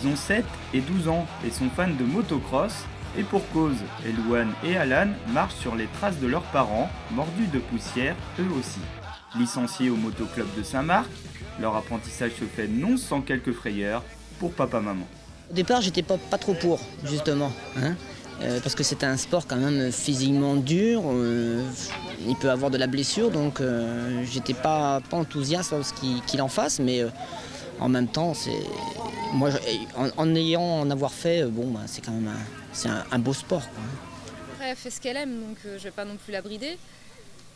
Ils ont 7 et 12 ans et sont fans de motocross, et pour cause, Elouane et Alan marchent sur les traces de leurs parents, mordus de poussière eux aussi. Licenciés au motoclub de Saint-Marc, leur apprentissage se fait non sans quelques frayeurs pour papa-maman. Au départ, j'étais pas trop pour, justement, parce que c'est un sport quand même physiquement dur, il peut avoir de la blessure, donc j'étais pas enthousiaste à ce qu'il en fasse, mais en même temps, moi, en avoir fait, c'est quand même un beau sport, quoi. Après, elle fait ce qu'elle aime, donc je vais pas non plus la brider.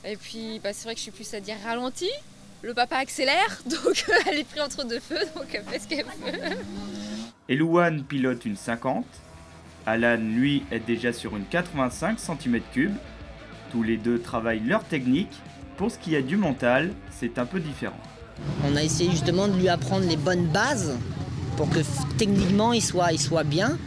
Et puis, c'est vrai que je suis plus à dire ralenti. Le papa accélère, donc elle est prise entre deux feux, donc elle fait ce qu'elle veut. Elouane pilote une 50. Alan, lui, est déjà sur une 85 cm3. Tous les deux travaillent leur technique. Pour ce qui est du mental, c'est un peu différent. On a essayé justement de lui apprendre les bonnes bases pour que techniquement il soit bien.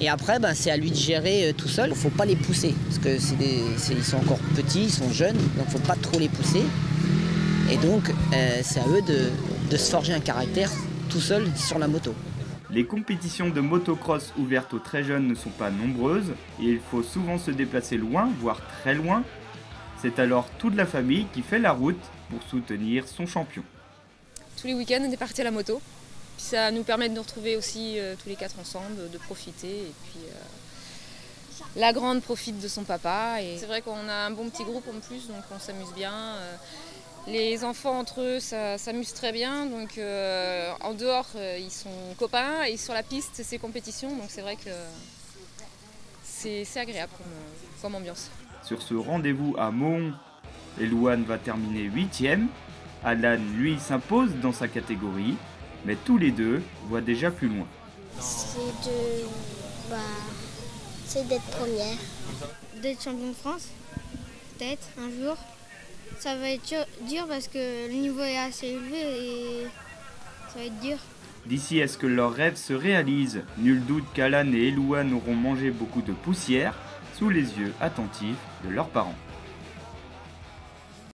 Et après, c'est à lui de gérer tout seul. Il ne faut pas les pousser, parce que ils sont encore petits, ils sont jeunes, donc il ne faut pas trop les pousser. Et donc, c'est à eux de se forger un caractère tout seul sur la moto. Les compétitions de motocross ouvertes aux très jeunes ne sont pas nombreuses et il faut souvent se déplacer loin, voire très loin. C'est alors toute la famille qui fait la route pour soutenir son champion. Tous les week-ends, on est partis à la moto. Puis ça nous permet de nous retrouver aussi tous les quatre ensemble, de profiter. Et puis la grande profite de son papa. Et c'est vrai qu'on a un bon petit groupe en plus, donc on s'amuse bien. Les enfants entre eux s'amusent très bien, donc en dehors ils sont copains et sur la piste c'est compétition, donc c'est vrai que c'est agréable comme ambiance. Sur ce rendez-vous à Mohon, Elouane va terminer 8e, Alan lui s'impose dans sa catégorie, mais tous les deux voient déjà plus loin. C'est d'être première. D'être champion de France, peut-être un jour. Ça va être dur parce que le niveau est assez élevé et ça va être dur. D'ici à ce que leurs rêves se réalisent, nul doute qu'Alan et Elouane auront mangé beaucoup de poussière sous les yeux attentifs de leurs parents.